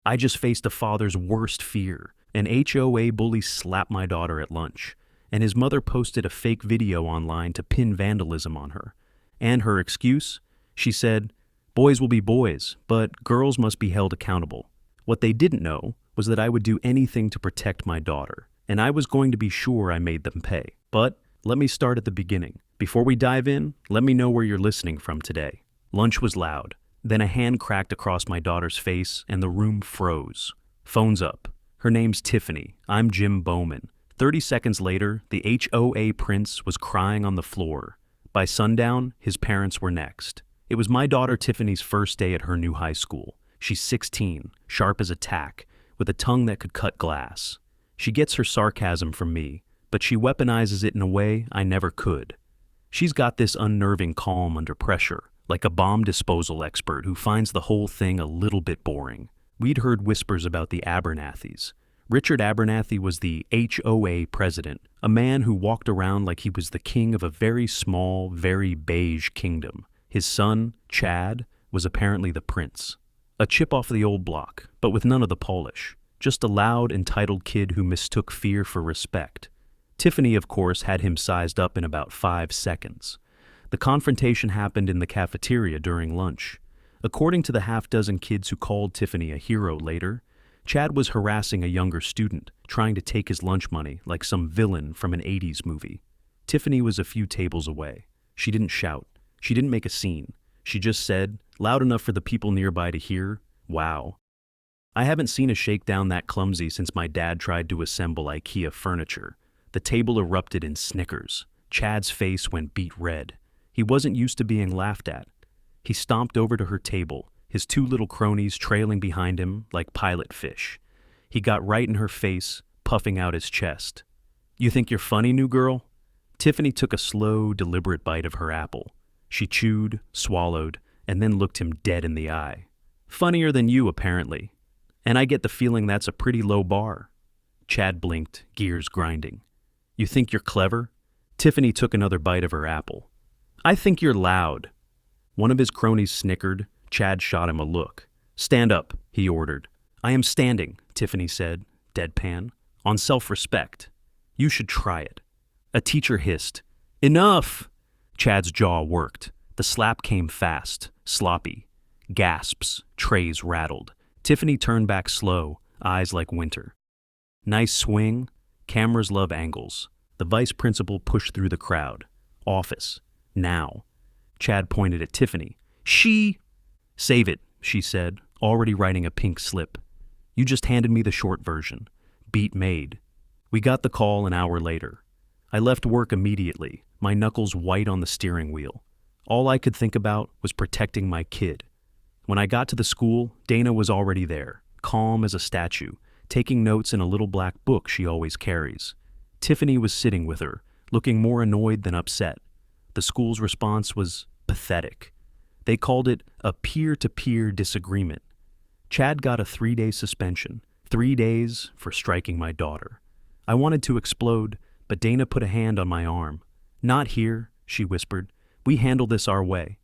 I just faced a father's worst fear. An HOA bully slapped my daughter at lunch, and his mother posted a fake video online to pin vandalism on her. And her excuse? She said, "Boys will be boys, but girls must be held accountable." What they didn't know was that I would do anything to protect my daughter, and I was going to be sure I made them pay. But let me start at the beginning. Before we dive in, let me know where you're listening from today. Lunch was loud. Then a hand cracked across my daughter's face, and the room froze. Phone's up. Her name's Tiffany. I'm Jim Bowman. 30 seconds later, the HOA prince was crying on the floor. By sundown, his parents were next. It was my daughter Tiffany's first day at her new high school. She's 16, sharp as a tack, with a tongue that could cut glass. She gets her sarcasm from me, but she weaponizes it in a way I never could. She's got this unnerving calm under pressure, like a bomb disposal expert who finds the whole thing a little bit boring. We'd heard whispers about the Abernathys. Richard Abernathy was the HOA president, a man who walked around like he was the king of a very small, very beige kingdom. His son, Chad, was apparently the prince. A chip off the old block, but with none of the polish. Just a loud, entitled kid who mistook fear for respect. Tiffany, of course, had him sized up in about 5 seconds. The confrontation happened in the cafeteria during lunch. According to the half-dozen kids who called Tiffany a hero later, Chad was harassing a younger student, trying to take his lunch money like some villain from an 80s movie. Tiffany was a few tables away. She didn't shout. She didn't make a scene. She just said, loud enough for the people nearby to hear, "Wow." I haven't seen a shakedown that clumsy since my dad tried to assemble IKEA furniture. The table erupted in snickers. Chad's face went beet red. He wasn't used to being laughed at. He stomped over to her table, his 2 little cronies trailing behind him like pilot fish. He got right in her face, puffing out his chest. "You think you're funny, new girl?" Tiffany took a slow, deliberate bite of her apple. She chewed, swallowed, and then looked him dead in the eye. "Funnier than you, apparently. And I get the feeling that's a pretty low bar." Chad blinked, gears grinding. "You think you're clever?" Tiffany took another bite of her apple. "I think you're loud." One of his cronies snickered. Chad shot him a look. "Stand up," he ordered. "I am standing," Tiffany said, deadpan. "On self-respect. You should try it." A teacher hissed, "Enough!" Chad's jaw worked. The slap came fast, sloppy. Gasps, trays rattled. Tiffany turned back slow, eyes like winter. "Nice swing. Cameras love angles." The vice principal pushed through the crowd. "Office. Now." Chad pointed at Tiffany. "She—" "Save it," she said, already writing a pink slip. "You just handed me the short version. Beat made." We got the call an hour later. I left work immediately, my knuckles white on the steering wheel. All I could think about was protecting my kid. When I got to the school, Dana was already there, calm as a statue, taking notes in a little black book she always carries. Tiffany was sitting with her, looking more annoyed than upset. The school's response was pathetic. They called it a peer-to-peer disagreement. Chad got a 3-day suspension, 3 days for striking my daughter. I wanted to explode, but Dana put a hand on my arm. "Not here," she whispered. "We handle this our way."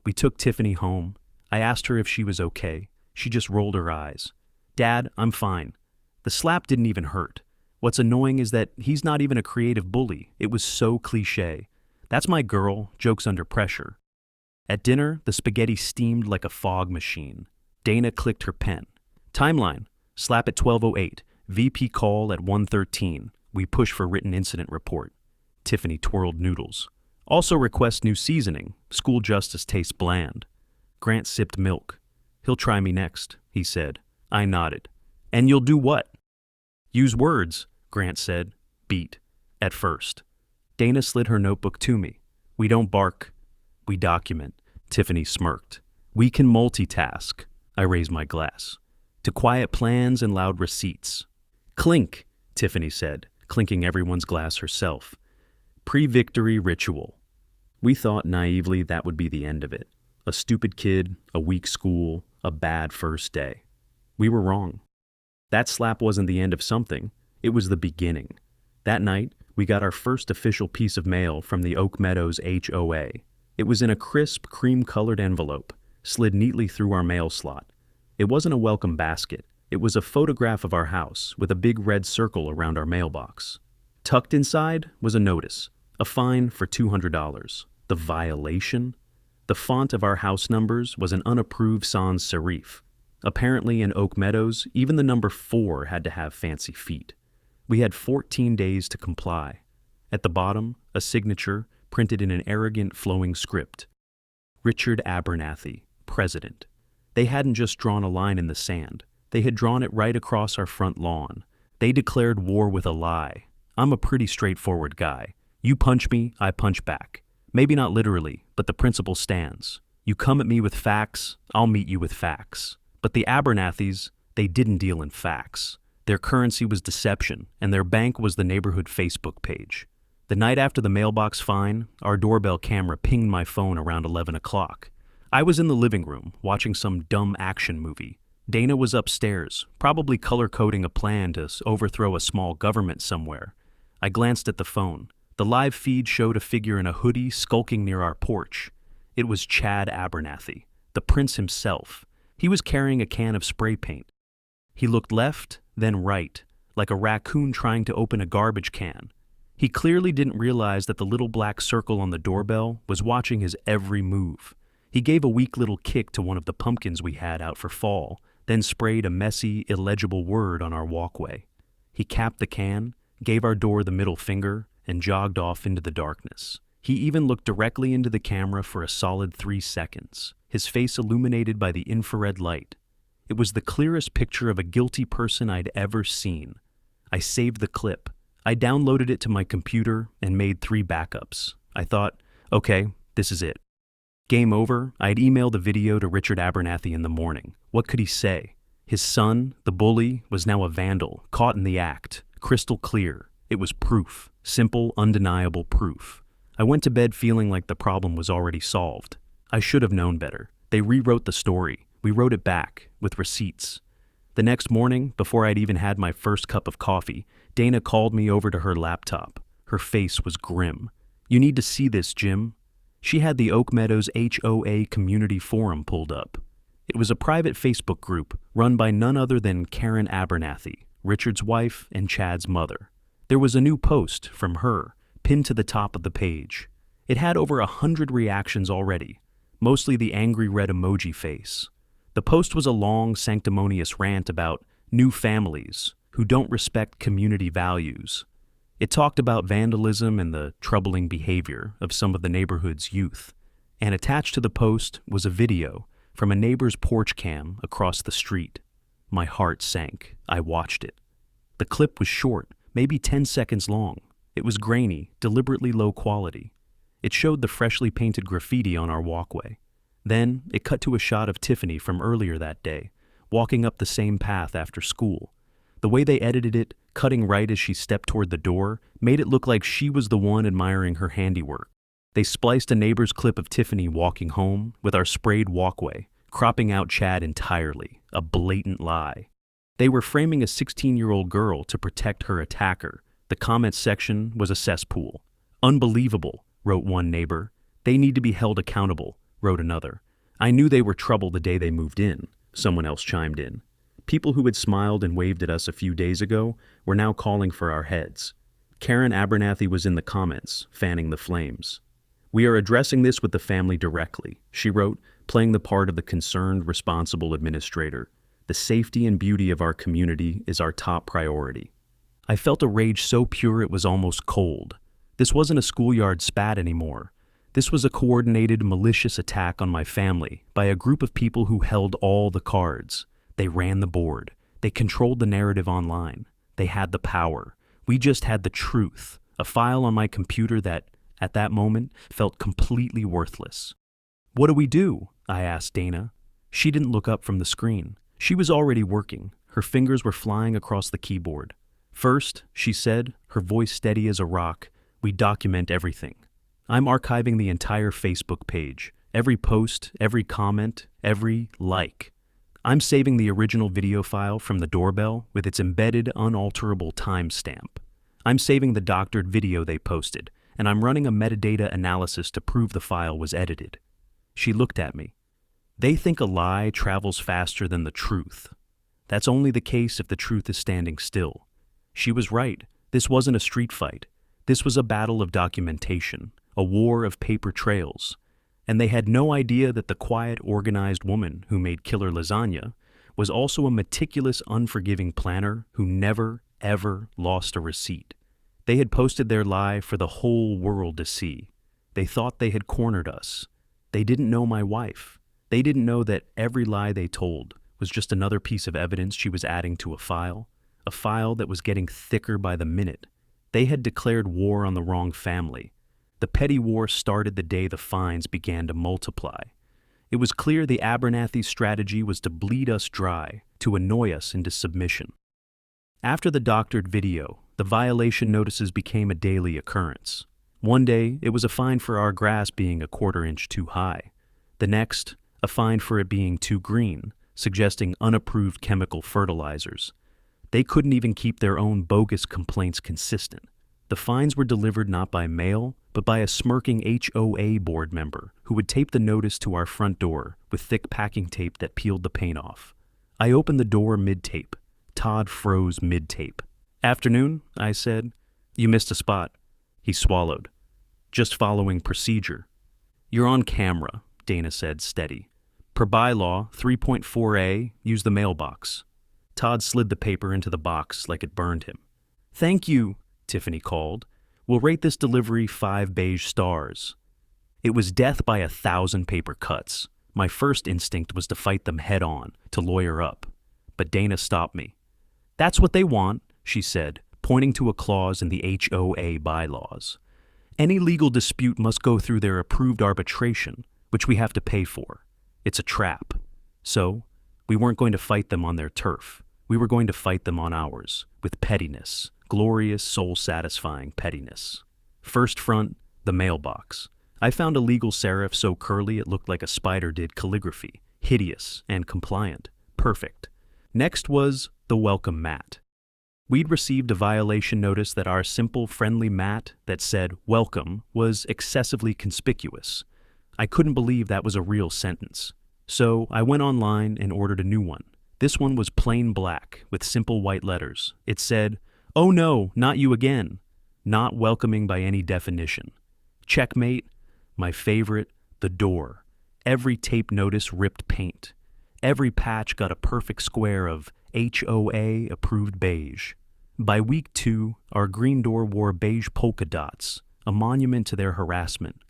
We took Tiffany home. I asked her if she was okay. She just rolled her eyes. "Dad, I'm fine." The slap didn't even hurt. What's annoying is that he's not even a creative bully. It was so cliché. That's my girl, jokes under pressure. At dinner, the spaghetti steamed like a fog machine. Dana clicked her pen. "Timeline. Slap at 12:08. VP call at 1:13. We push for written incident report." Tiffany twirled noodles. "Also request new seasoning. School justice tastes bland." Grant sipped milk. "He'll try me next," he said. I nodded. "And you'll do what?" "Use words," Grant said. "Beat. At first." Dana slid her notebook to me. "We don't bark. We document." Tiffany smirked. "We can multitask." I raised my glass. "To quiet plans and loud receipts." "Clink," Tiffany said, clinking everyone's glass herself. "Pre-victory ritual." We thought naively that would be the end of it. A stupid kid, a weak school, a bad first day. We were wrong. That slap wasn't the end of something. It was the beginning. That night, we got our first official piece of mail from the Oak Meadows HOA. It was in a crisp, cream-colored envelope, slid neatly through our mail slot. It wasn't a welcome basket. It was a photograph of our house with a big red circle around our mailbox. Tucked inside was a notice, a fine for $200. The violation? The font of our house numbers was an unapproved sans serif. Apparently in Oak Meadows, even the number 4 had to have fancy feet. We had 14 days to comply. At the bottom, a signature printed in an arrogant, flowing script. Richard Abernathy, President. They hadn't just drawn a line in the sand. They had drawn it right across our front lawn. They declared war with a lie. I'm a pretty straightforward guy. You punch me, I punch back. Maybe not literally, but the principle stands. You come at me with facts, I'll meet you with facts. But the Abernathys, they didn't deal in facts. Their currency was deception, and their bank was the neighborhood Facebook page. The night after the mailbox fine, our doorbell camera pinged my phone around 11 o'clock. I was in the living room, watching some dumb action movie. Dana was upstairs, probably color-coding a plan to overthrow a small government somewhere. I glanced at the phone. The live feed showed a figure in a hoodie skulking near our porch. It was Chad Abernathy, the prince himself. He was carrying a can of spray paint. He looked left, then right, like a raccoon trying to open a garbage can. He clearly didn't realize that the little black circle on the doorbell was watching his every move. He gave a weak little kick to one of the pumpkins we had out for fall, then sprayed a messy, illegible word on our walkway. He capped the can, gave our door the middle finger, and jogged off into the darkness. He even looked directly into the camera for a solid 3 seconds, his face illuminated by the infrared light. It was the clearest picture of a guilty person I'd ever seen. I saved the clip. I downloaded it to my computer and made 3 backups. I thought, okay, this is it. Game over. I had emailed the video to Richard Abernathy in the morning. What could he say? His son, the bully, was now a vandal, caught in the act. Crystal clear. It was proof. Simple, undeniable proof. I went to bed feeling like the problem was already solved. I should have known better. They rewrote the story. We wrote it back, with receipts. The next morning, before I'd even had my first cup of coffee, Dana called me over to her laptop. Her face was grim. You need to see this, Jim. She had the Oak Meadows HOA community forum pulled up. It was a private Facebook group run by none other than Karen Abernathy, Richard's wife and Chad's mother. There was a new post from her, pinned to the top of the page. It had over 100 reactions already, mostly the angry red emoji face. The post was a long, sanctimonious rant about new families who don't respect community values. It talked about vandalism and the troubling behavior of some of the neighborhood's youth. And attached to the post was a video from a neighbor's porch cam across the street. My heart sank. I watched it. The clip was short, maybe 10 seconds long. It was grainy, deliberately low quality. It showed the freshly painted graffiti on our walkway. Then it cut to a shot of Tiffany from earlier that day, walking up the same path after school. The way they edited it, cutting right as she stepped toward the door, made it look like she was the one admiring her handiwork. They spliced a neighbor's clip of Tiffany walking home with our sprayed walkway, cropping out Chad entirely, a blatant lie. They were framing a 16-year-old girl to protect her attacker. The comments section was a cesspool. Unbelievable, wrote one neighbor. They need to be held accountable, wrote another. I knew they were trouble the day they moved in, someone else chimed in. People who had smiled and waved at us a few days ago were now calling for our heads. Karen Abernathy was in the comments, fanning the flames. We are addressing this with the family directly, she wrote, playing the part of the concerned, responsible administrator. The safety and beauty of our community is our top priority. I felt a rage so pure it was almost cold. This wasn't a schoolyard spat anymore. This was a coordinated, malicious attack on my family by a group of people who held all the cards. They ran the board. They controlled the narrative online. They had the power. We just had the truth, a file on my computer that, at that moment, felt completely worthless. What do we do? I asked Dana. She didn't look up from the screen. She was already working. Her fingers were flying across the keyboard. First, she said, her voice steady as a rock, we document everything. I'm archiving the entire Facebook page, every post, every comment, every like. I'm saving the original video file from the doorbell with its embedded, unalterable timestamp. I'm saving the doctored video they posted, and I'm running a metadata analysis to prove the file was edited. She looked at me. They think a lie travels faster than the truth. That's only the case if the truth is standing still. She was right. This wasn't a street fight. This was a battle of documentation, a war of paper trails. And they had no idea that the quiet, organized woman who made killer lasagna was also a meticulous, unforgiving planner who never, ever lost a receipt. They had posted their lie for the whole world to see. They thought they had cornered us. They didn't know my wife. They didn't know that every lie they told was just another piece of evidence she was adding to a file that was getting thicker by the minute. They had declared war on the wrong family. The petty war started the day the fines began to multiply. It was clear the Abernathy's strategy was to bleed us dry, to annoy us into submission. After the doctored video, the violation notices became a daily occurrence. One day, it was a fine for our grass being a quarter-inch too high. The next, a fine for it being too green, suggesting unapproved chemical fertilizers. They couldn't even keep their own bogus complaints consistent. The fines were delivered not by mail, but by a smirking HOA board member who would tape the notice to our front door with thick packing tape that peeled the paint off. I opened the door mid-tape. Todd froze mid-tape. "Afternoon," I said. "You missed a spot." He swallowed. "Just following procedure." "You're on camera," Dana said, steady. "Per bylaw, 3.4a, use the mailbox." Todd slid the paper into the box like it burned him. "Thank you," Tiffany called. "We'll rate this delivery 5 beige stars." It was death by 1,000 paper cuts. My first instinct was to fight them head on, to lawyer up. But Dana stopped me. "That's what they want," she said, pointing to a clause in the HOA bylaws. "Any legal dispute must go through their approved arbitration, which we have to pay for. It's a trap." So, we weren't going to fight them on their turf. We were going to fight them on ours, with pettiness, glorious, soul-satisfying pettiness. First front, the mailbox. I found a legal serif so curly it looked like a spider did calligraphy, hideous and compliant, perfect. Next was the welcome mat. We'd received a violation notice that our simple, friendly mat that said welcome was excessively conspicuous. I couldn't believe that was a real sentence. So I went online and ordered a new one. This one was plain black with simple white letters. It said, "Oh no, not you again." Not welcoming by any definition. Checkmate. My favorite, the door. Every tape notice ripped paint. Every patch got a perfect square of HOA approved beige. By week 2, our green door wore beige polka dots, a monument to their harassment.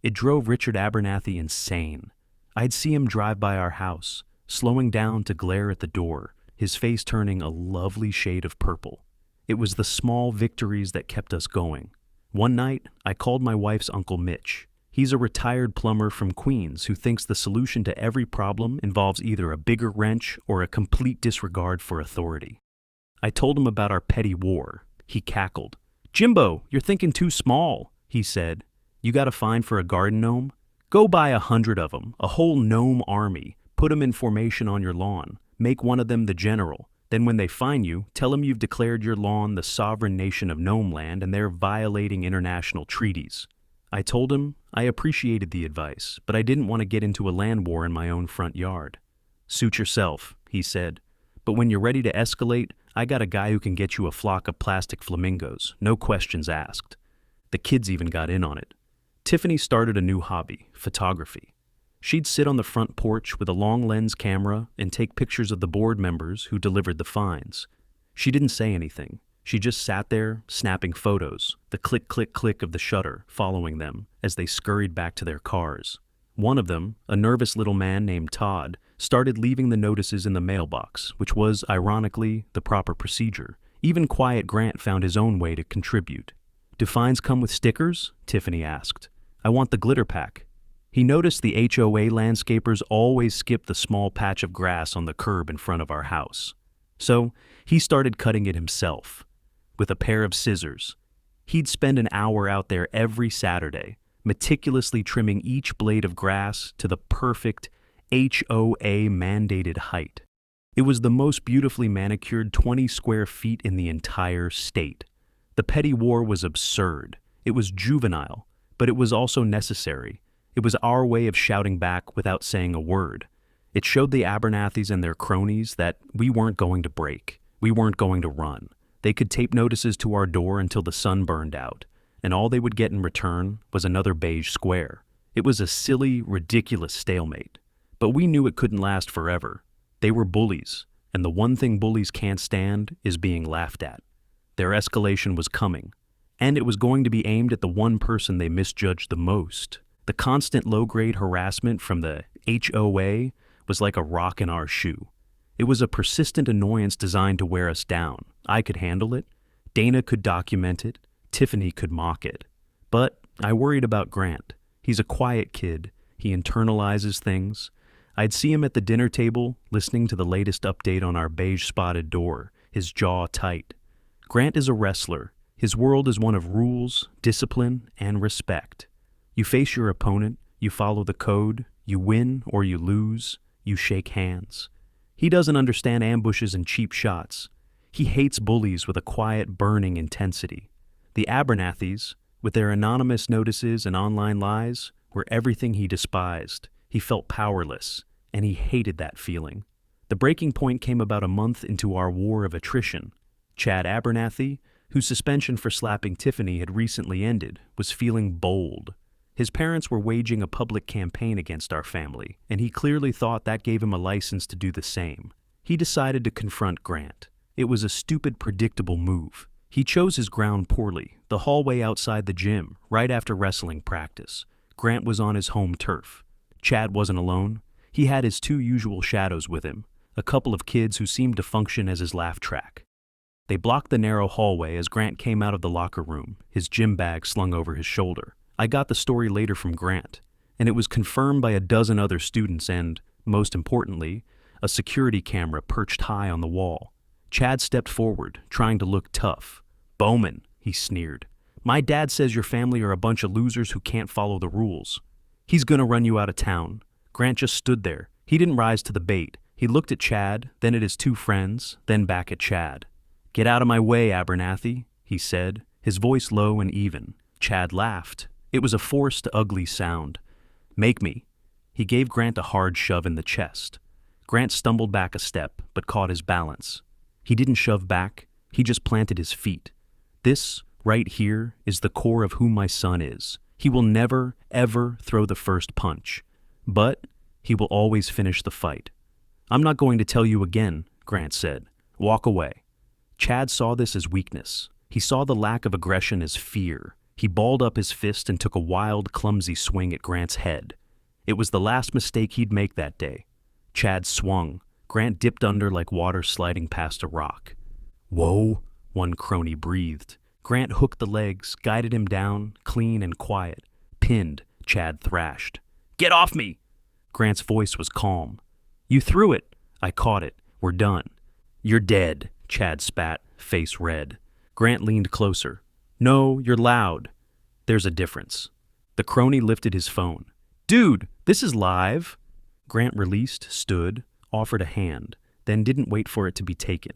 It drove Richard Abernathy insane. I'd see him drive by our house, slowing down to glare at the door, his face turning a lovely shade of purple. It was the small victories that kept us going. One night, I called my wife's Uncle Mitch. He's a retired plumber from Queens who thinks the solution to every problem involves either a bigger wrench or a complete disregard for authority. I told him about our petty war. He cackled. "Jimbo, you're thinking too small," he said. "You got a fine for a garden gnome? Go buy 100 of them, a whole gnome army. Put them in formation on your lawn. Make one of them the general. Then when they fine you, tell them you've declared your lawn the sovereign nation of gnome land and they're violating international treaties." I told him I appreciated the advice, but I didn't want to get into a land war in my own front yard. "Suit yourself," he said. "But when you're ready to escalate, I got a guy who can get you a flock of plastic flamingos, no questions asked." The kids even got in on it. Tiffany started a new hobby, photography. She'd sit on the front porch with a long lens camera and take pictures of the board members who delivered the fines. She didn't say anything. She just sat there, snapping photos, the click, click, click of the shutter following them as they scurried back to their cars. One of them, a nervous little man named Todd, started leaving the notices in the mailbox, which was, ironically, the proper procedure. Even Quiet Grant found his own way to contribute. "Do fines come with stickers?" Tiffany asked. "I want the glitter pack." He noticed the HOA landscapers always skip the small patch of grass on the curb in front of our house. So he started cutting it himself. With a pair of scissors. He'd spend an hour out there every Saturday, meticulously trimming each blade of grass to the perfect HOA mandated height. It was the most beautifully manicured 20 square feet in the entire state. The petty war was absurd. It was juvenile, but it was also necessary. It was our way of shouting back without saying a word. It showed the Abernathys and their cronies that we weren't going to break. We weren't going to run. They could tape notices to our door until the sun burned out, and all they would get in return was another beige square. It was a silly, ridiculous stalemate. But we knew it couldn't last forever. They were bullies, and the one thing bullies can't stand is being laughed at. Their escalation was coming, and it was going to be aimed at the one person they misjudged the most. The constant low-grade harassment from the HOA was like a rock in our shoe. It was a persistent annoyance designed to wear us down. I could handle it. Dana could document it. Tiffany could mock it. But I worried about Grant. He's a quiet kid. He internalizes things. I'd see him at the dinner table, listening to the latest update on our beige-spotted door, his jaw tight. Grant is a wrestler. His world is one of rules, discipline, and respect. You face your opponent, you follow the code, you win or you lose, you shake hands. He doesn't understand ambushes and cheap shots. He hates bullies with a quiet, burning intensity. The Abernathys, with their anonymous notices and online lies, were everything he despised. He felt powerless, and he hated that feeling. The breaking point came about a month into our war of attrition. Chad Abernathy, whose suspension for slapping Tiffany had recently ended, was feeling bold. His parents were waging a public campaign against our family, and he clearly thought that gave him a license to do the same. He decided to confront Grant. It was a stupid, predictable move. He chose his ground poorly, the hallway outside the gym, right after wrestling practice. Grant was on his home turf. Chad wasn't alone. He had his two usual shadows with him, a couple of kids who seemed to function as his laugh track. They blocked the narrow hallway as Grant came out of the locker room, his gym bag slung over his shoulder. I got the story later from Grant, and it was confirmed by a dozen other students and, most importantly, a security camera perched high on the wall. Chad stepped forward, trying to look tough. "Bowman," he sneered. "My dad says your family are a bunch of losers who can't follow the rules. He's gonna run you out of town." Grant just stood there. He didn't rise to the bait. He looked at Chad, then at his two friends, then back at Chad. "Get out of my way, Abernathy," he said, his voice low and even. Chad laughed. It was a forced, ugly sound. "Make me." He gave Grant a hard shove in the chest. Grant stumbled back a step, but caught his balance. He didn't shove back. He just planted his feet. This, right here, is the core of who my son is. He will never, ever throw the first punch. But he will always finish the fight. "I'm not going to tell you again," Grant said. "Walk away." Chad saw this as weakness. He saw the lack of aggression as fear. He balled up his fist and took a wild, clumsy swing at Grant's head. It was the last mistake he'd make that day. Chad swung. Grant dipped under like water sliding past a rock. "Whoa," one crony breathed. Grant hooked the legs, guided him down, clean and quiet. Pinned, Chad thrashed. "Get off me!" Grant's voice was calm. "You threw it." "I caught it. We're done." "You're dead," Chad spat, face red. Grant leaned closer. "No, you're loud." "There's a difference." The crony lifted his phone. "Dude, this is live." Grant released, stood, offered a hand, then didn't wait for it to be taken.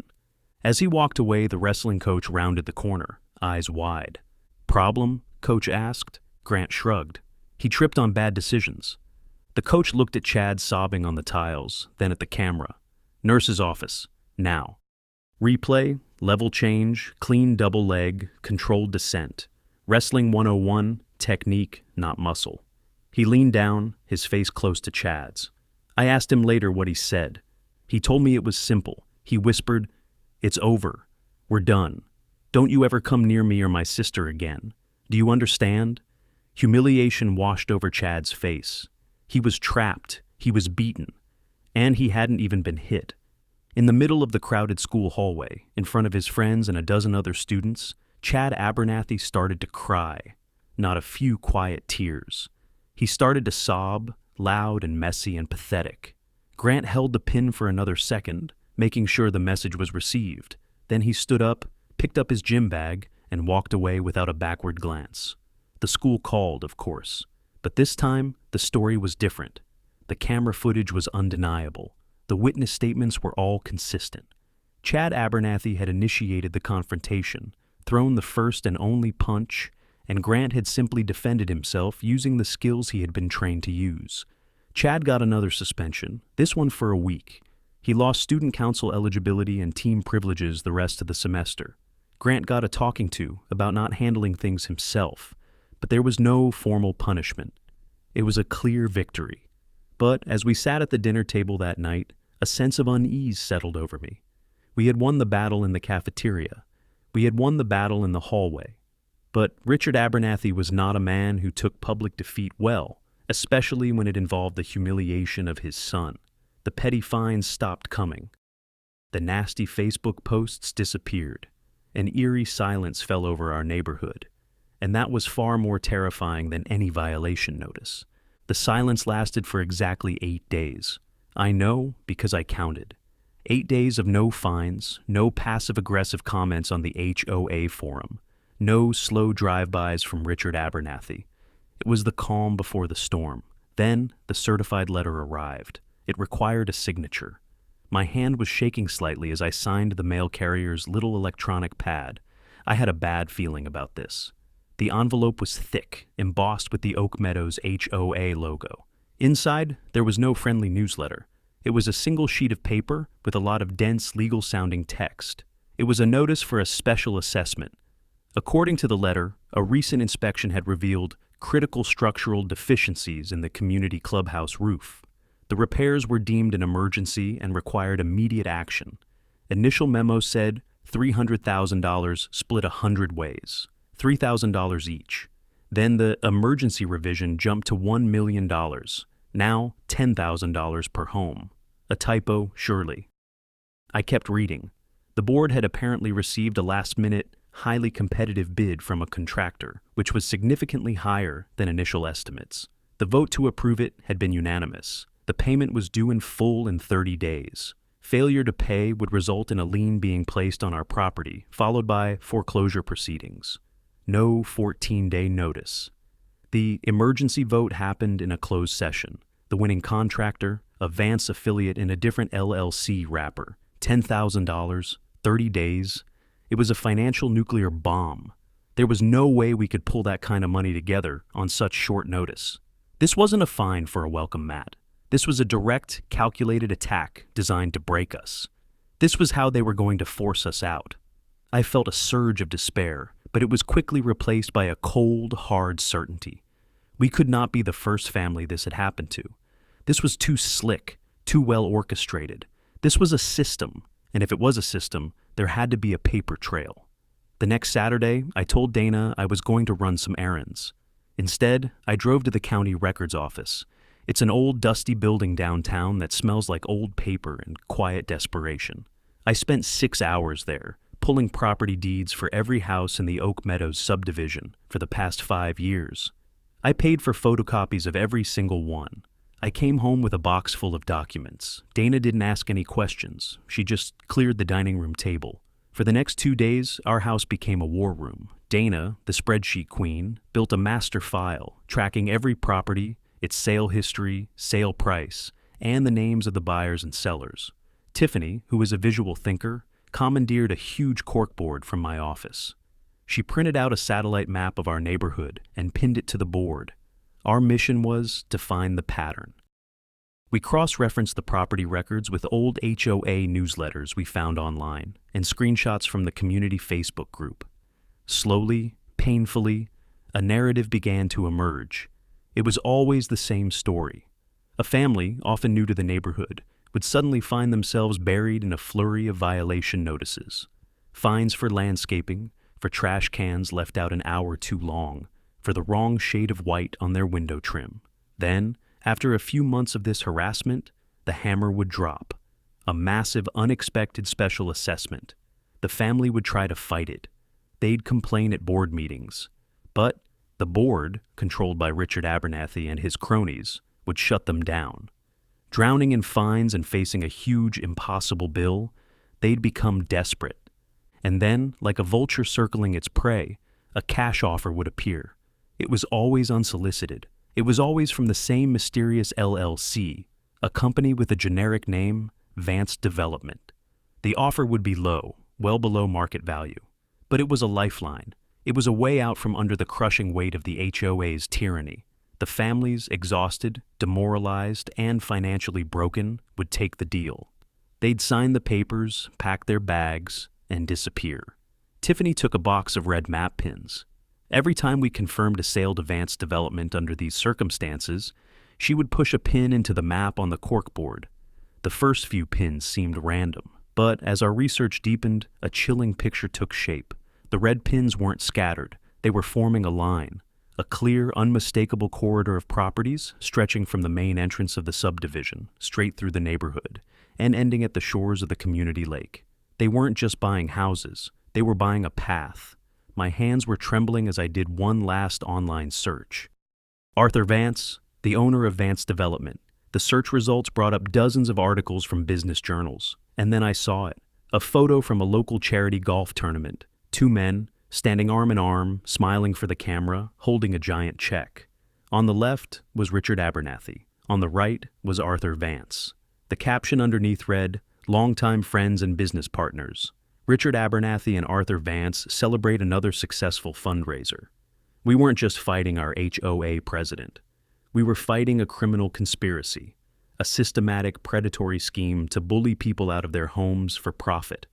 As he walked away, the wrestling coach rounded the corner, eyes wide. "Problem?" Coach asked. Grant shrugged. He tripped on bad decisions. The coach looked at Chad sobbing on the tiles, then at the camera. "Nurse's office. Now." Replay, level change, clean double leg, controlled descent. Wrestling 101, technique, not muscle. He leaned down, his face close to Chad's. I asked him later what he said. He told me it was simple. He whispered, "It's over. We're done. Don't you ever come near me or my sister again. Do you understand?" Humiliation washed over Chad's face. He was trapped. He was beaten. And he hadn't even been hit. In the middle of the crowded school hallway, in front of his friends and a dozen other students, Chad Abernathy started to cry. Not a few quiet tears. He started to sob, loud and messy and pathetic. Grant held the pin for another second, making sure the message was received. Then he stood up, picked up his gym bag, and walked away without a backward glance. The school called, of course. But this time, the story was different. The camera footage was undeniable. The witness statements were all consistent. Chad Abernathy had initiated the confrontation, thrown the first and only punch, and Grant had simply defended himself using the skills he had been trained to use. Chad got another suspension, this one for a week. He lost student council eligibility and team privileges the rest of the semester. Grant got a talking to about not handling things himself, but there was no formal punishment. It was a clear victory. But as we sat at the dinner table that night, a sense of unease settled over me. We had won the battle in the cafeteria. We had won the battle in the hallway. But Richard Abernathy was not a man who took public defeat well, especially when it involved the humiliation of his son. The petty fines stopped coming. The nasty Facebook posts disappeared. An eerie silence fell over our neighborhood, and that was far more terrifying than any violation notice. The silence lasted for exactly 8 days. I know because I counted. 8 days of no fines, no passive-aggressive comments on the HOA forum, no slow drive-bys from Richard Abernathy. It was the calm before the storm. Then the certified letter arrived. It required a signature. My hand was shaking slightly as I signed the mail carrier's little electronic pad. I had a bad feeling about this. The envelope was thick, embossed with the Oak Meadows HOA logo. Inside, there was no friendly newsletter. It was a single sheet of paper with a lot of dense, legal-sounding text. It was a notice for a special assessment. According to the letter, a recent inspection had revealed critical structural deficiencies in the community clubhouse roof. The repairs were deemed an emergency and required immediate action. Initial memo said $300,000 split 100 ways, $3,000 each. Then the emergency revision jumped to $1 million, now $10,000 per home. A typo, surely. I kept reading. The board had apparently received a last-minute, highly competitive bid from a contractor, which was significantly higher than initial estimates. The vote to approve it had been unanimous. The payment was due in full in 30 days. Failure to pay would result in a lien being placed on our property, followed by foreclosure proceedings. No 14-day notice. The emergency vote happened in a closed session. The winning contractor, a Vance affiliate in a different LLC wrapper, $10,000, 30 days. It was a financial nuclear bomb. There was no way we could pull that kind of money together on such short notice. This wasn't a fine for a welcome mat. This was a direct, calculated attack designed to break us. This was how they were going to force us out. I felt a surge of despair, but it was quickly replaced by a cold, hard certainty. We could not be the first family this had happened to. This was too slick, too well orchestrated. This was a system, and if it was a system, there had to be a paper trail. The next Saturday, I told Dana I was going to run some errands. Instead, I drove to the county records office. It's an old, dusty building downtown that smells like old paper and quiet desperation. I spent 6 hours there, pulling property deeds for every house in the Oak Meadows subdivision for the past 5 years. I paid for photocopies of every single one. I came home with a box full of documents. Dana didn't ask any questions. She just cleared the dining room table. For the next 2 days, our house became a war room. Dana, the spreadsheet queen, built a master file tracking every property, its sale history, sale price, and the names of the buyers and sellers. Tiffany, who was a visual thinker, commandeered a huge corkboard from my office. She printed out a satellite map of our neighborhood and pinned it to the board. Our mission was to find the pattern. We cross-referenced the property records with old HOA newsletters we found online and screenshots from the community Facebook group. Slowly, painfully, a narrative began to emerge. It was always the same story. A family, often new to the neighborhood, would suddenly find themselves buried in a flurry of violation notices. Fines for landscaping, for trash cans left out an hour too long, for the wrong shade of white on their window trim. Then, after a few months of this harassment, the hammer would drop. A massive, unexpected special assessment. The family would try to fight it. They'd complain at board meetings. But the board, controlled by Richard Abernathy and his cronies, would shut them down. Drowning in fines and facing a huge, impossible bill, they'd become desperate. And then, like a vulture circling its prey, a cash offer would appear. It was always unsolicited. It was always from the same mysterious LLC, a company with a generic name, Vance Development. The offer would be low, well below market value. But it was a lifeline. It was a way out from under the crushing weight of the HOA's tyranny. The families, exhausted, demoralized, and financially broken, would take the deal. They'd sign the papers, pack their bags, and disappear. Tiffany took a box of red map pins. Every time we confirmed a sale to Vance Development under these circumstances, she would push a pin into the map on the corkboard. The first few pins seemed random, but as our research deepened, a chilling picture took shape. The red pins weren't scattered. They were forming a line, a clear, unmistakable corridor of properties stretching from the main entrance of the subdivision, straight through the neighborhood, and ending at the shores of the community lake. They weren't just buying houses, they were buying a path. My hands were trembling as I did one last online search. Arthur Vance, the owner of Vance Development. The search results brought up dozens of articles from business journals, and then I saw it. A photo from a local charity golf tournament. 2 men, standing arm in arm, smiling for the camera, holding a giant check. On the left was Richard Abernathy. On the right was Arthur Vance. The caption underneath read, "Longtime friends and business partners. Richard Abernathy and Arthur Vance celebrate another successful fundraiser." We weren't just fighting our HOA president. We were fighting a criminal conspiracy, a systematic predatory scheme to bully people out of their homes for profit.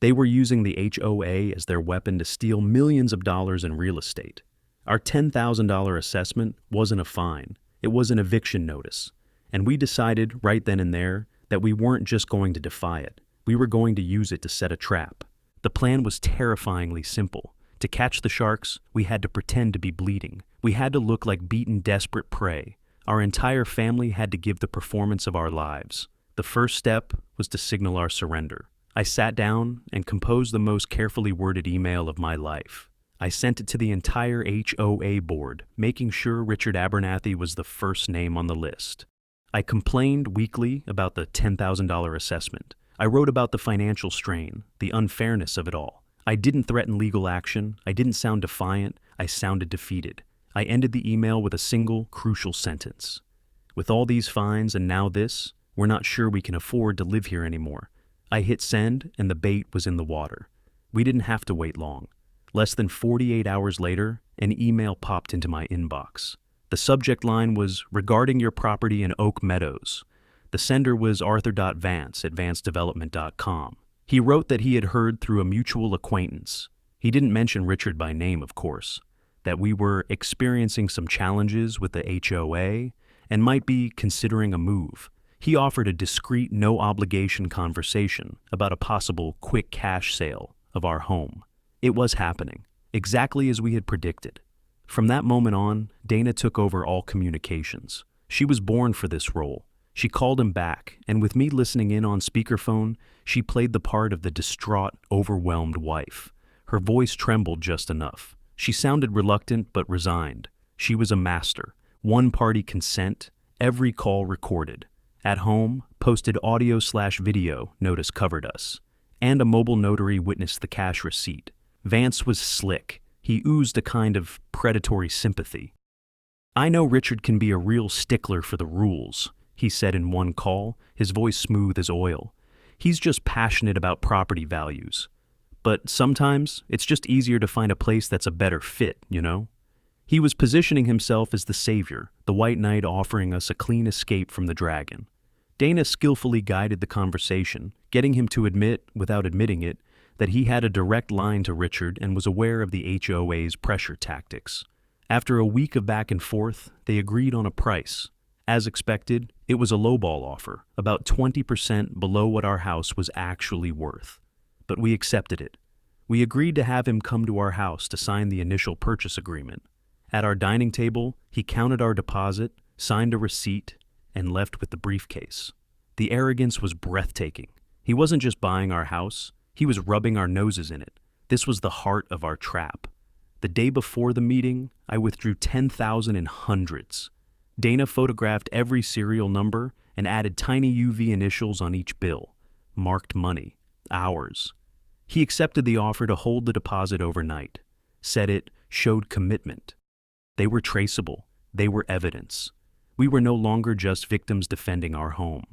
They were using the HOA as their weapon to steal millions of dollars in real estate. Our $10,000 assessment wasn't a fine, it was an eviction notice. And we decided right then and there that we weren't just going to defy it, we were going to use it to set a trap. The plan was terrifyingly simple. To catch the sharks, we had to pretend to be bleeding. We had to look like beaten, desperate prey. Our entire family had to give the performance of our lives. The first step was to signal our surrender. I sat down and composed the most carefully worded email of my life. I sent it to the entire HOA board, making sure Richard Abernathy was the first name on the list. I complained weekly about the $10,000 assessment. I wrote about the financial strain, the unfairness of it all. I didn't threaten legal action. I didn't sound defiant. I sounded defeated. I ended the email with a single, crucial sentence. "With all these fines and now this, we're not sure we can afford to live here anymore." I hit send, and the bait was in the water. We didn't have to wait long. Less than 48 hours later, an email popped into my inbox. The subject line was, "Regarding your property in Oak Meadows." The sender was arthur.vance@vancedevelopment.com. He wrote that he had heard through a mutual acquaintance. He didn't mention Richard by name, of course. That we were experiencing some challenges with the HOA and might be considering a move. He offered a discreet, no-obligation conversation about a possible quick cash sale of our home. It was happening, exactly as we had predicted. From that moment on, Dana took over all communications. She was born for this role. She called him back, and with me listening in on speakerphone, she played the part of the distraught, overwhelmed wife. Her voice trembled just enough. She sounded reluctant but resigned. She was a master. One-party consent, every call recorded. At home, posted audio/video notice covered us, and a mobile notary witnessed the cash receipt. Vance was slick. He oozed a kind of predatory sympathy. "I know Richard can be a real stickler for the rules," he said in one call, his voice smooth as oil. "He's just passionate about property values. But sometimes it's just easier to find a place that's a better fit, you know?" He was positioning himself as the savior, the white knight offering us a clean escape from the dragon. Dana skillfully guided the conversation, getting him to admit, without admitting it, that he had a direct line to Richard and was aware of the HOA's pressure tactics. After a week of back and forth, they agreed on a price. As expected, it was a lowball offer, about 20% below what our house was actually worth. But we accepted it. We agreed to have him come to our house to sign the initial purchase agreement. At our dining table, he counted our deposit, signed a receipt, and left with the briefcase. The arrogance was breathtaking. He wasn't just buying our house, he was rubbing our noses in it. This was the heart of our trap. The day before the meeting, I withdrew $10,000 in hundreds. Dana photographed every serial number and added tiny UV initials on each bill. Marked money. Ours. He accepted the offer to hold the deposit overnight. Said it showed commitment. They were traceable. They were evidence. We were no longer just victims defending our home.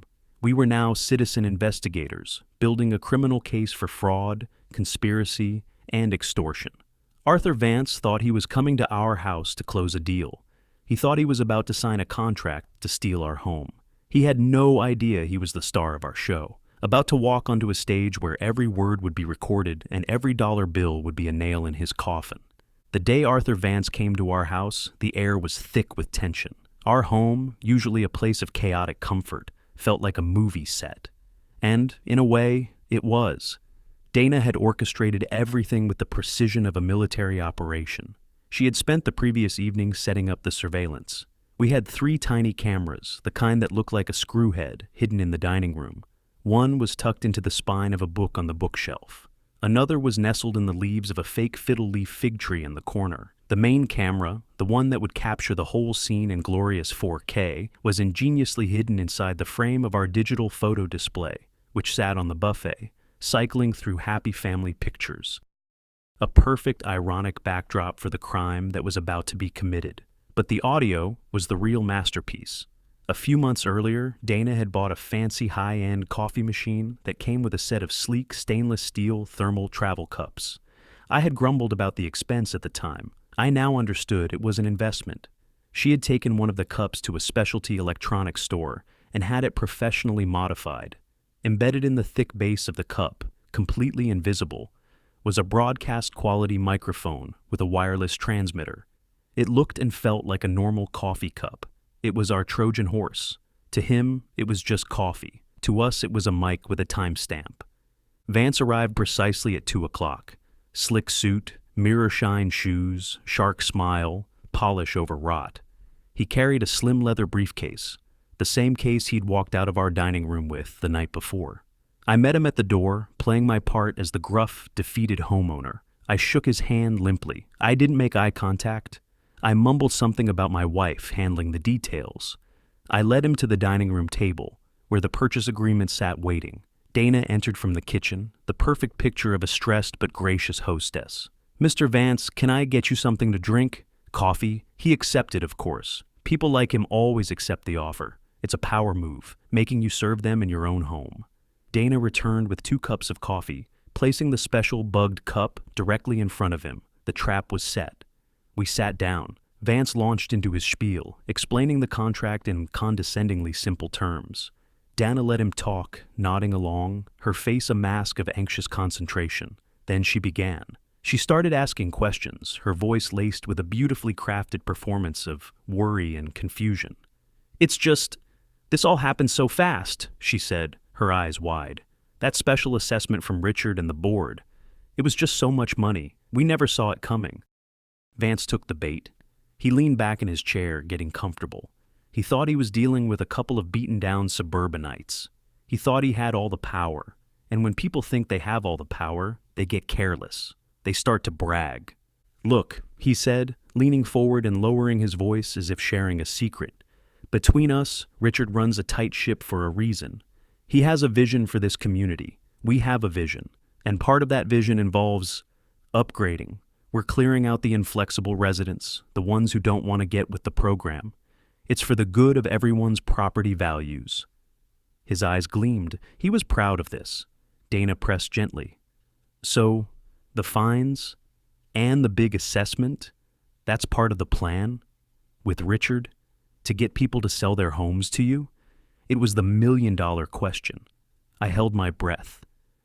We were now citizen investigators, building a criminal case for fraud, conspiracy, and extortion. Arthur Vance thought he was coming to our house to close a deal. He thought he was about to sign a contract to steal our home. He had no idea he was the star of our show, about to walk onto a stage where every word would be recorded and every dollar bill would be a nail in his coffin. The day Arthur Vance came to our house, the air was thick with tension. Our home, usually a place of chaotic comfort, felt like a movie set. And, in a way, it was. Dana had orchestrated everything with the precision of a military operation. She had spent the previous evening setting up the surveillance. We had 3 tiny cameras, the kind that looked like a screw head, hidden in the dining room. One was tucked into the spine of a book on the bookshelf. Another was nestled in the leaves of a fake fiddle leaf fig tree in the corner. The main camera, the one that would capture the whole scene in glorious 4K, was ingeniously hidden inside the frame of our digital photo display, which sat on the buffet, cycling through happy family pictures. A perfect ironic backdrop for the crime that was about to be committed. But the audio was the real masterpiece. A few months earlier, Dana had bought a fancy high-end coffee machine that came with a set of sleek stainless steel thermal travel cups. I had grumbled about the expense at the time. I now understood it was an investment. She had taken one of the cups to a specialty electronics store and had it professionally modified. Embedded in the thick base of the cup, completely invisible, was a broadcast-quality microphone with a wireless transmitter. It looked and felt like a normal coffee cup. It was our Trojan horse. To him, it was just coffee. To us, it was a mic with a timestamp. Vance arrived precisely at 2 o'clock. Slick suit, mirror-shine shoes, shark smile, polish overwrought. He carried a slim leather briefcase, the same case he'd walked out of our dining room with the night before. I met him at the door, playing my part as the gruff, defeated homeowner. I shook his hand limply. I didn't make eye contact. I mumbled something about my wife handling the details. I led him to the dining room table, where the purchase agreement sat waiting. Dana entered from the kitchen, the perfect picture of a stressed but gracious hostess. "Mr. Vance, can I get you something to drink? Coffee?" He accepted, of course. People like him always accept the offer. It's a power move, making you serve them in your own home. Dana returned with 2 cups of coffee, placing the special bugged cup directly in front of him. The trap was set. We sat down. Vance launched into his spiel, explaining the contract in condescendingly simple terms. Dana let him talk, nodding along, her face a mask of anxious concentration. Then she began. She started asking questions, her voice laced with a beautifully crafted performance of worry and confusion. "It's just, this all happened so fast," she said, her eyes wide. "That special assessment from Richard and the board. It was just so much money. We never saw it coming." Vance took the bait. He leaned back in his chair, getting comfortable. He thought he was dealing with a couple of beaten-down suburbanites. He thought he had all the power. And when people think they have all the power, they get careless. They start to brag. "Look," he said, leaning forward and lowering his voice as if sharing a secret. "Between us, Richard runs a tight ship for a reason. He has a vision for this community. We have a vision. And part of that vision involves upgrading. We're clearing out the inflexible residents, the ones who don't want to get with the program. It's for the good of everyone's property values." His eyes gleamed. He was proud of this. Dana pressed gently. "So, the fines and the big assessment, that's part of the plan? With Richard? To get people to sell their homes to you?" It was the million-dollar question. I held my breath.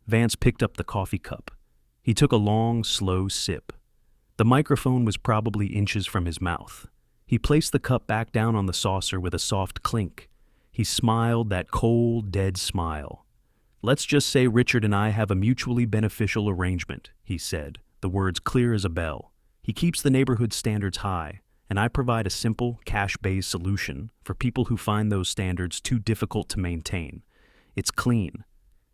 Vance picked up the coffee cup. He took a long, slow sip. The microphone was probably inches from his mouth. He placed the cup back down on the saucer with a soft clink. He smiled that cold, dead smile. "Let's just say Richard and I have a mutually beneficial arrangement," he said, the words clear as a bell. "He keeps the neighborhood standards high, and I provide a simple, cash-based solution for people who find those standards too difficult to maintain. It's clean.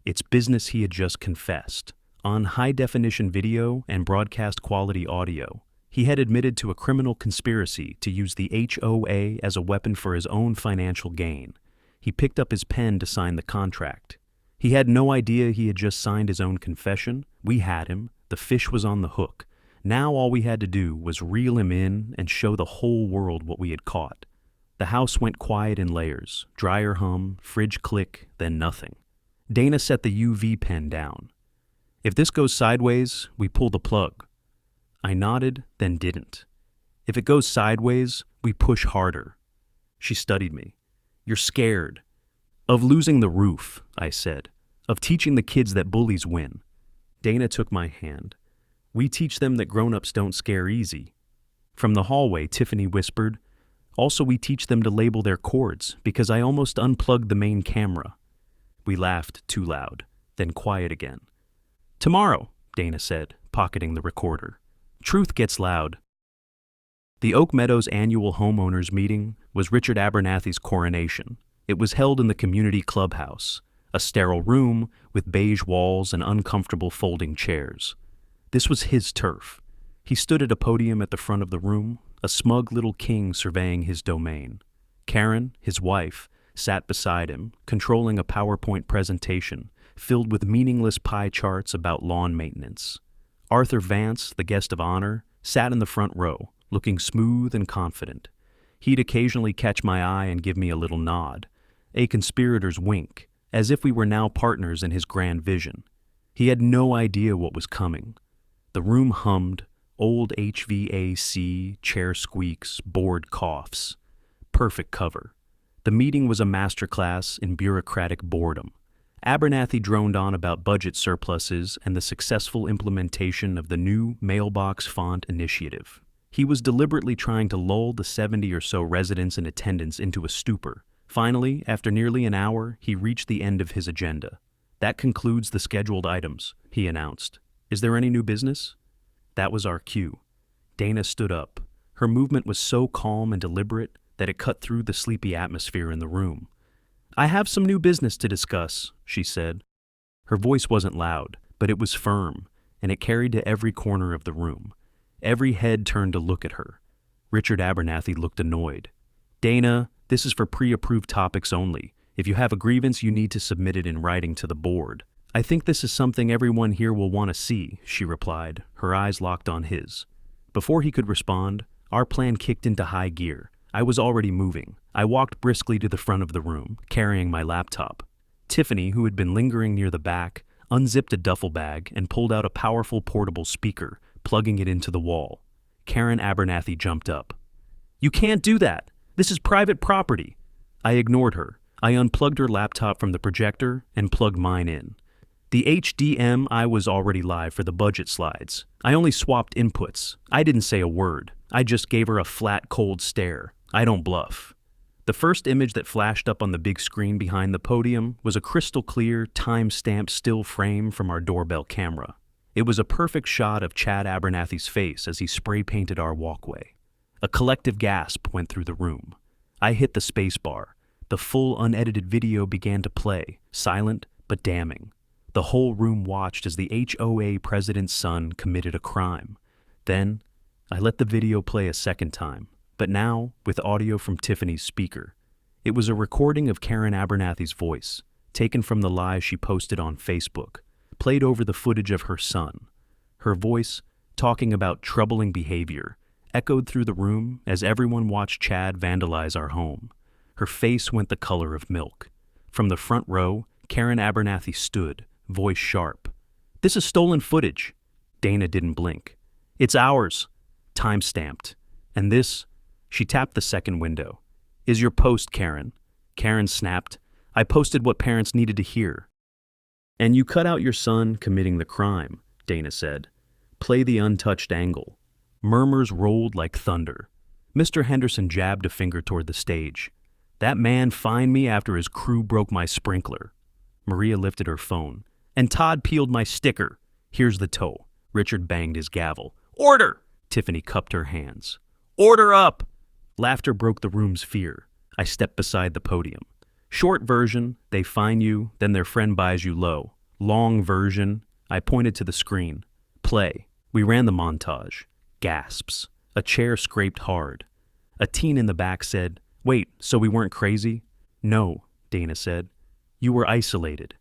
It's business," he had just confessed. On high-definition video and broadcast-quality audio, he had admitted to a criminal conspiracy to use the HOA as a weapon for his own financial gain. He picked up his pen to sign the contract. He had no idea he had just signed his own confession. We had him. The fish was on the hook. Now all we had to do was reel him in and show the whole world what we had caught. The house went quiet in layers. Dryer hum, fridge click, then nothing. Dana set the UV pen down. "If this goes sideways, we pull the plug." I nodded, then didn't. If it goes sideways, we push harder. She studied me. You're scared. Of losing the roof, I said. Of teaching the kids that bullies win. Dana took my hand. We teach them that grown-ups don't scare easy. From the hallway, Tiffany whispered, also we teach them to label their cords because I almost unplugged the main camera. We laughed too loud, then quiet again. Tomorrow, Dana said, pocketing the recorder. Truth gets loud. The Oak Meadows annual homeowners meeting was Richard Abernathy's coronation. It was held in the community clubhouse, a sterile room with beige walls and uncomfortable folding chairs. This was his turf. He stood at a podium at the front of the room, a smug little king surveying his domain. Karen, his wife, sat beside him, controlling a PowerPoint presentation filled with meaningless pie charts about lawn maintenance. Arthur Vance, the guest of honor, sat in the front row, looking smooth and confident. He'd occasionally catch my eye and give me a little nod, a conspirator's wink, as if we were now partners in his grand vision. He had no idea what was coming. The room hummed, old HVAC, chair squeaks, board coughs. Perfect cover. The meeting was a masterclass in bureaucratic boredom. Abernathy droned on about budget surpluses and the successful implementation of the new mailbox font initiative. He was deliberately trying to lull the 70 or so residents in attendance into a stupor. Finally, after nearly an hour, he reached the end of his agenda. That concludes the scheduled items, he announced. Is there any new business? That was our cue. Dana stood up. Her movement was so calm and deliberate that it cut through the sleepy atmosphere in the room. I have some new business to discuss, she said. Her voice wasn't loud, but it was firm, and it carried to every corner of the room. Every head turned to look at her. Richard Abernathy looked annoyed. Dana, this is for pre-approved topics only. If you have a grievance, you need to submit it in writing to the board. I think this is something everyone here will want to see, she replied, her eyes locked on his. Before he could respond, our plan kicked into high gear. I was already moving. I walked briskly to the front of the room, carrying my laptop. Tiffany, who had been lingering near the back, unzipped a duffel bag and pulled out a powerful portable speaker, plugging it into the wall. Karen Abernathy jumped up. You can't do that! This is private property! I ignored her. I unplugged her laptop from the projector and plugged mine in. The HDMI was already live for the budget slides. I only swapped inputs. I didn't say a word. I just gave her a flat, cold stare. I don't bluff. The first image that flashed up on the big screen behind the podium was a crystal-clear, time-stamped still frame from our doorbell camera. It was a perfect shot of Chad Abernathy's face as he spray-painted our walkway. A collective gasp went through the room. I hit the space bar. The full, unedited video began to play, silent but damning. The whole room watched as the HOA president's son committed a crime. Then, I let the video play a second time, but now with audio from Tiffany's speaker. It was a recording of Karen Abernathy's voice, taken from the live she posted on Facebook, played over the footage of her son. Her voice, talking about troubling behavior, echoed through the room as everyone watched Chad vandalize our home. Her face went the color of milk. From the front row, Karen Abernathy stood, voice sharp. This is stolen footage. Dana didn't blink. It's ours. Time-stamped. And this, she tapped the second window, is your post, Karen. Karen snapped. I posted what parents needed to hear. And you cut out your son committing the crime, Dana said. Play the untouched angle. Murmurs rolled like thunder. Mr. Henderson jabbed a finger toward the stage. That man fined me after his crew broke my sprinkler. Maria lifted her phone. And Todd peeled my sticker. Here's the tow. Richard banged his gavel. Order! Tiffany cupped her hands. Order up! Laughter broke the room's fear. I stepped beside the podium. Short version, they fine you, then their friend buys you low. Long version, I pointed to the screen. Play. We ran the montage. Gasps. A chair scraped hard. A teen in the back said, Wait, so we weren't crazy? No, Dana said. You were isolated.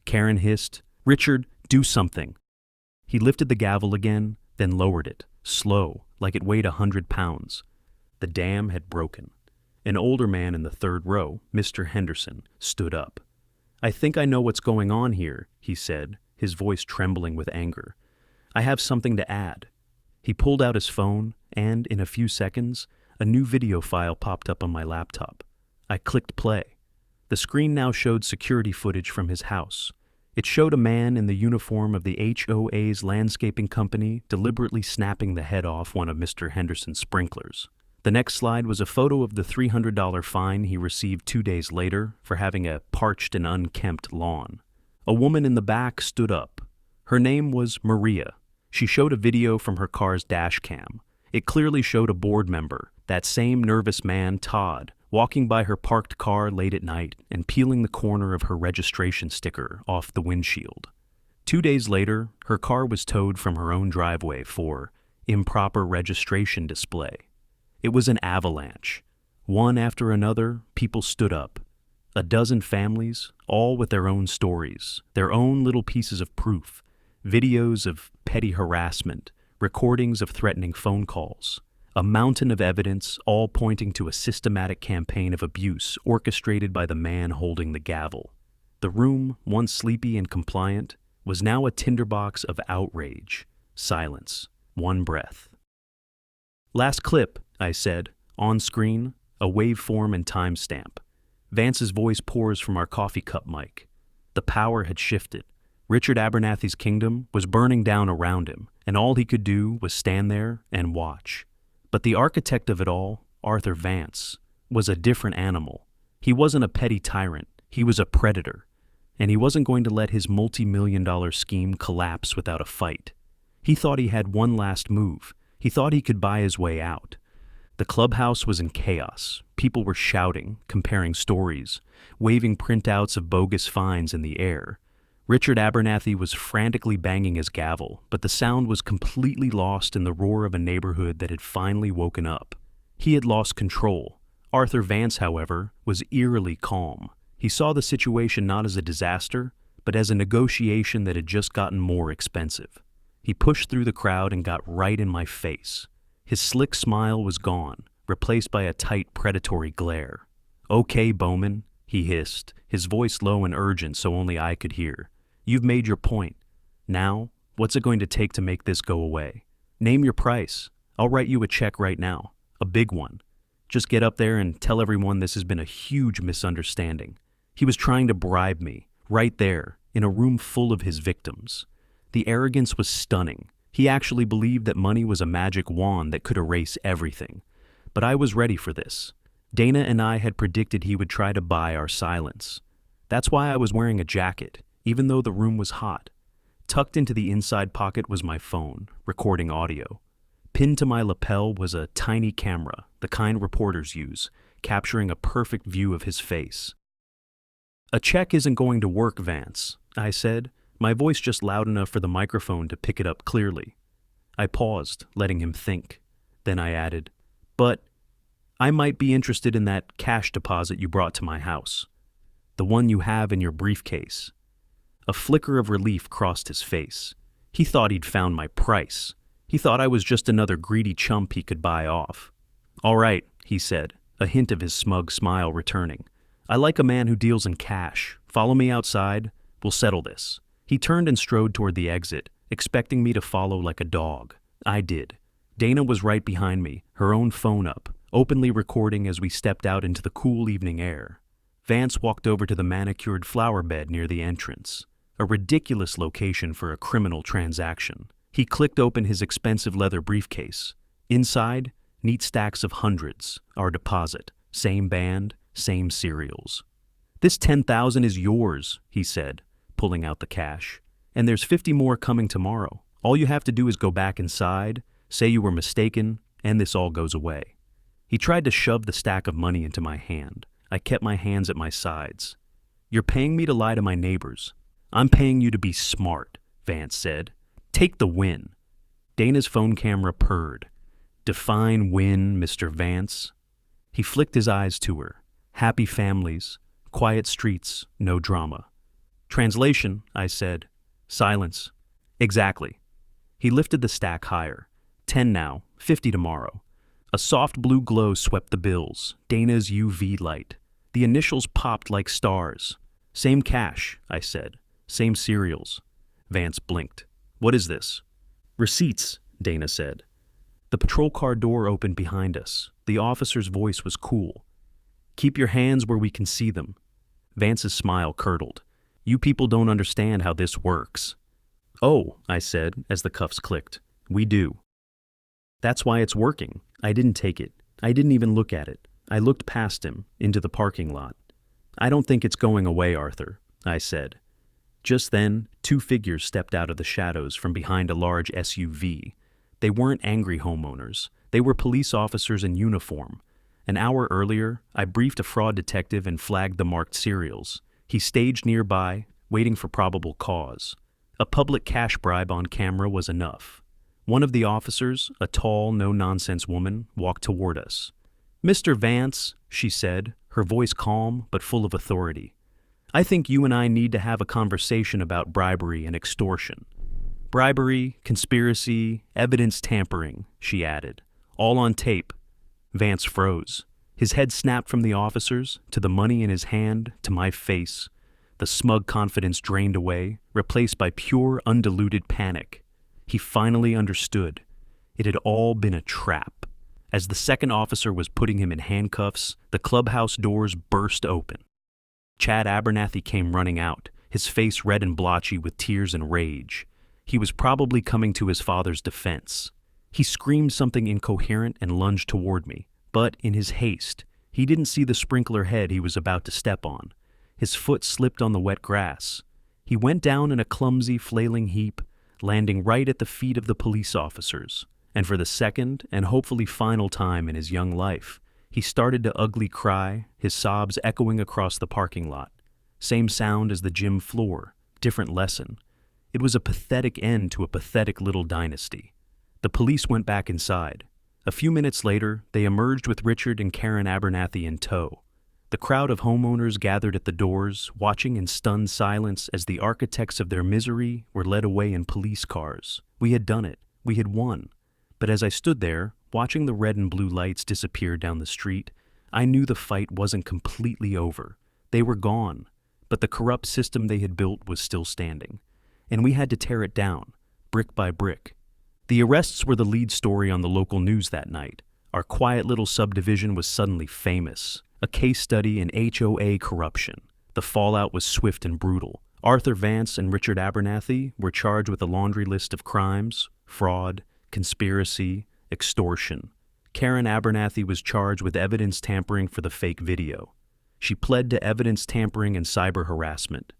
Karen hissed, Richard, do something. He lifted the gavel again, then lowered it, slow, like it weighed 100 pounds. The dam had broken. An older man in the third row, Mr. Henderson, stood up. I think I know what's going on here, he said, his voice trembling with anger. I have something to add. He pulled out his phone and in a few seconds, a new video file popped up on my laptop. I clicked play. The screen now showed security footage from his house. It showed a man in the uniform of the HOA's landscaping company deliberately snapping the head off one of Mr. Henderson's sprinklers. The next slide was a photo of the $300 fine he received 2 days later for having a parched and unkempt lawn. A woman in the back stood up. Her name was Maria. She showed a video from her car's dash cam. It clearly showed a board member, that same nervous man, Todd, walking by her parked car late at night and peeling the corner of her registration sticker off the windshield. 2 days later, her car was towed from her own driveway for improper registration display. It was an avalanche. One after another, people stood up. A dozen families, all with their own stories, their own little pieces of proof, videos of petty harassment, recordings of threatening phone calls. A mountain of evidence, all pointing to a systematic campaign of abuse orchestrated by the man holding the gavel. The room, once sleepy and compliant, was now a tinderbox of outrage, silence, one breath. "Last clip," I said, on screen, a waveform and timestamp. Vance's voice pours from our coffee cup mic. The power had shifted. Richard Abernathy's kingdom was burning down around him, and all he could do was stand there and watch. But the architect of it all, Arthur Vance, was a different animal. He wasn't a petty tyrant, he was a predator. And he wasn't going to let his multi-million-dollar scheme collapse without a fight. He thought he had one last move. He thought he could buy his way out. The clubhouse was in chaos. People were shouting, comparing stories, waving printouts of bogus fines in the air. Richard Abernathy was frantically banging his gavel, but the sound was completely lost in the roar of a neighborhood that had finally woken up. He had lost control. Arthur Vance, however, was eerily calm. He saw the situation not as a disaster, but as a negotiation that had just gotten more expensive. He pushed through the crowd and got right in my face. His slick smile was gone, replaced by a tight, predatory glare. "Okay, Bowman," he hissed, his voice low and urgent so only I could hear. "You've made your point. Now, what's it going to take to make this go away? Name your price. I'll write you a check right now. A big one. Just get up there and tell everyone this has been a huge misunderstanding. He was trying to bribe me, right there, in a room full of his victims." The arrogance was stunning. He actually believed that money was a magic wand that could erase everything. But I was ready for this. Dana and I had predicted he would try to buy our silence. That's why I was wearing a jacket, even though the room was hot. Tucked into the inside pocket was my phone, recording audio. Pinned to my lapel was a tiny camera, the kind reporters use, capturing a perfect view of his face. "A check isn't going to work, Vance," I said, my voice just loud enough for the microphone to pick it up clearly. I paused, letting him think. Then I added, "But I might be interested in that cash deposit you brought to my house. The one you have in your briefcase." A flicker of relief crossed his face. He thought he'd found my price. He thought I was just another greedy chump he could buy off. "All right," he said, a hint of his smug smile returning. "I like a man who deals in cash. Follow me outside. We'll settle this." He turned and strode toward the exit, expecting me to follow like a dog. I did. Dana was right behind me, her own phone up, openly recording as we stepped out into the cool evening air. Vance walked over to the manicured flower bed near the entrance, a ridiculous location for a criminal transaction. He clicked open his expensive leather briefcase. Inside, neat stacks of hundreds, our deposit, same band, same serials. "This 10,000 is yours," he said, pulling out the cash. "And there's 50 more coming tomorrow. All you have to do is go back inside, say you were mistaken, and this all goes away." He tried to shove the stack of money into my hand. I kept my hands at my sides. "You're paying me to lie to my neighbors. I'm paying you to be smart," Vance said. "Take the win." Dana's phone camera purred. "Define win, Mr. Vance." He flicked his eyes to her. "Happy families, quiet streets, no drama." "Translation," I said. "Silence." "Exactly." He lifted the stack higher. 10 now, 50 tomorrow. A soft blue glow swept the bills, Dana's UV light. The initials popped like stars. "Same cash," I said. "Same serials." Vance blinked. "What is this?" "Receipts," Dana said. The patrol car door opened behind us. The officer's voice was cool. "Keep your hands where we can see them." Vance's smile curdled. "You people don't understand how this works." "Oh," I said as the cuffs clicked. "We do." "That's why it's working." I didn't take it. I didn't even look at it. I looked past him, into the parking lot. "I don't think it's going away, Arthur," I said. Just then, two figures stepped out of the shadows from behind a large SUV. They weren't angry homeowners. They were police officers in uniform. An hour earlier, I briefed a fraud detective and flagged the marked serials. He staged nearby, waiting for probable cause. A public cash bribe on camera was enough. One of the officers, a tall, no-nonsense woman, walked toward us. "Mr. Vance," she said, her voice calm but full of authority. "I think you and I need to have a conversation about bribery and extortion." "Bribery, conspiracy, evidence tampering," she added. "All on tape." Vance froze. His head snapped from the officers, to the money in his hand, to my face. The smug confidence drained away, replaced by pure, undiluted panic. He finally understood. It had all been a trap. As the second officer was putting him in handcuffs, the clubhouse doors burst open. Chad Abernathy came running out, his face red and blotchy with tears and rage. He was probably coming to his father's defense. He screamed something incoherent and lunged toward me, but in his haste, he didn't see the sprinkler head he was about to step on. His foot slipped on the wet grass. He went down in a clumsy, flailing heap, landing right at the feet of the police officers. And for the second and hopefully final time in his young life, he started to ugly cry, his sobs echoing across the parking lot. Same sound as the gym floor, different lesson. It was a pathetic end to a pathetic little dynasty. The police went back inside. A few minutes later, they emerged with Richard and Karen Abernathy in tow. The crowd of homeowners gathered at the doors, watching in stunned silence as the architects of their misery were led away in police cars. We had done it. We had won. But as I stood there, watching the red and blue lights disappear down the street, I knew the fight wasn't completely over. They were gone, but the corrupt system they had built was still standing. And we had to tear it down, brick by brick. The arrests were the lead story on the local news that night. Our quiet little subdivision was suddenly famous, a case study in HOA corruption. The fallout was swift and brutal. Arthur Vance and Richard Abernathy were charged with a laundry list of crimes: fraud, conspiracy, extortion. Karen Abernathy was charged with evidence tampering for the fake video. She pled to evidence tampering and cyber harassment.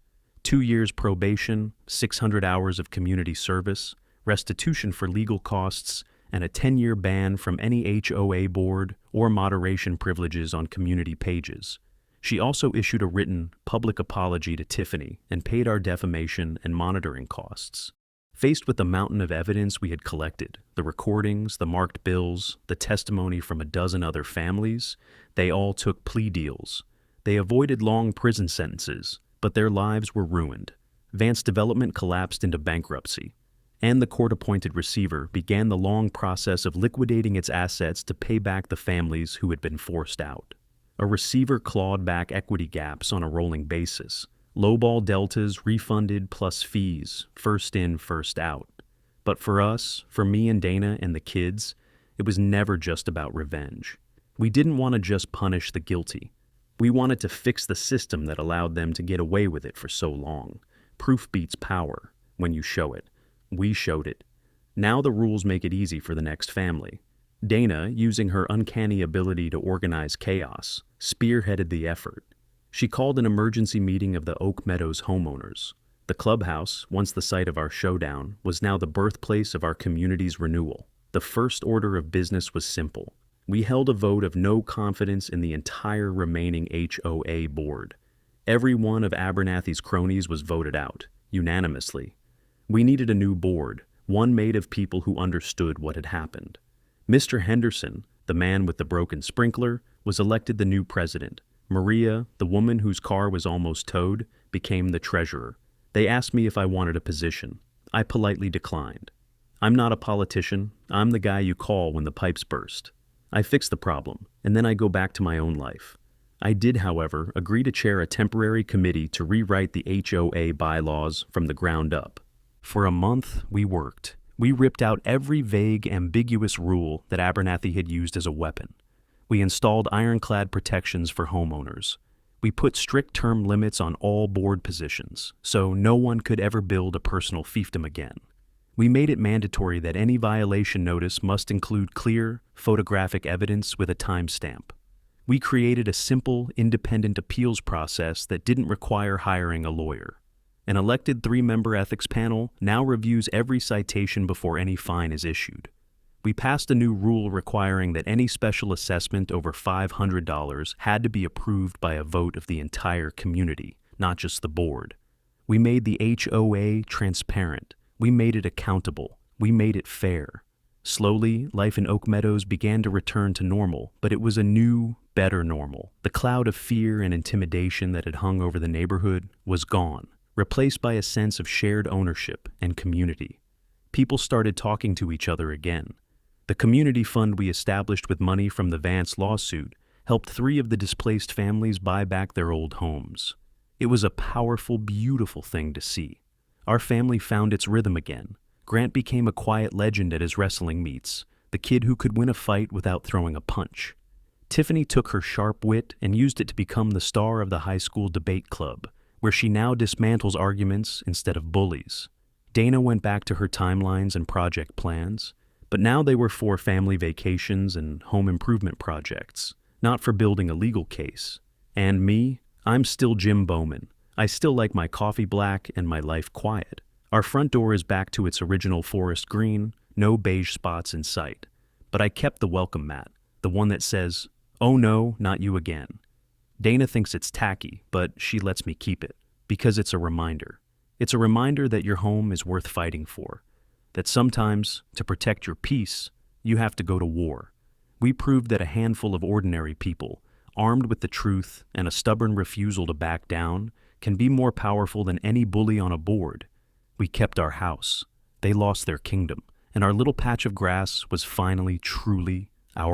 2 years probation, 600 hours of community service, restitution for legal costs, and a 10-year ban from any HOA board or moderation privileges on community pages. She also issued a written, public apology to Tiffany and paid our defamation and monitoring costs. Faced with the mountain of evidence we had collected, the recordings, the marked bills, the testimony from a dozen other families, they all took plea deals. They avoided long prison sentences, but their lives were ruined. Vance Development collapsed into bankruptcy, and the court-appointed receiver began the long process of liquidating its assets to pay back the families who had been forced out. A receiver clawed back equity gaps on a rolling basis. Lowball deltas refunded plus fees, first in, first out. But for us, for me and Dana and the kids, it was never just about revenge. We didn't want to just punish the guilty. We wanted to fix the system that allowed them to get away with it for so long. Proof beats power when you show it. We showed it. Now the rules make it easy for the next family. Dana, using her uncanny ability to organize chaos, spearheaded the effort. She called an emergency meeting of the Oak Meadows homeowners. The clubhouse, once the site of our showdown, was now the birthplace of our community's renewal. The first order of business was simple. We held a vote of no confidence in the entire remaining HOA board. Every one of Abernathy's cronies was voted out, unanimously. We needed a new board, one made of people who understood what had happened. Mr. Henderson, the man with the broken sprinkler, was elected the new president. Maria, the woman whose car was almost towed, became the treasurer. They asked me if I wanted a position. I politely declined. I'm not a politician. I'm the guy you call when the pipes burst. I fix the problem, and then I go back to my own life. I did, however, agree to chair a temporary committee to rewrite the HOA bylaws from the ground up. For a month, we worked. We ripped out every vague, ambiguous rule that Abernathy had used as a weapon. We installed ironclad protections for homeowners. We put strict term limits on all board positions, so no one could ever build a personal fiefdom again. We made it mandatory that any violation notice must include clear, photographic evidence with a timestamp. We created a simple, independent appeals process that didn't require hiring a lawyer. An elected 3-member ethics panel now reviews every citation before any fine is issued. We passed a new rule requiring that any special assessment over $500 had to be approved by a vote of the entire community, not just the board. We made the HOA transparent. We made it accountable. We made it fair. Slowly, life in Oak Meadows began to return to normal, but it was a new, better normal. The cloud of fear and intimidation that had hung over the neighborhood was gone, replaced by a sense of shared ownership and community. People started talking to each other again. The community fund we established with money from the Vance lawsuit helped 3 of the displaced families buy back their old homes. It was a powerful, beautiful thing to see. Our family found its rhythm again. Grant became a quiet legend at his wrestling meets, the kid who could win a fight without throwing a punch. Tiffany took her sharp wit and used it to become the star of the high school debate club, where she now dismantles arguments instead of bullies. Dana went back to her timelines and project plans, but now they were for family vacations and home improvement projects, not for building a legal case. And me, I'm still Jim Bowman. I still like my coffee black and my life quiet. Our front door is back to its original forest green, no beige spots in sight. But I kept the welcome mat, the one that says, "Oh no, not you again." Dana thinks it's tacky, but she lets me keep it, because it's a reminder. It's a reminder that your home is worth fighting for, that sometimes, to protect your peace, you have to go to war. We proved that a handful of ordinary people, armed with the truth and a stubborn refusal to back down, can be more powerful than any bully on a board. We kept our house. They lost their kingdom, and our little patch of grass was finally truly our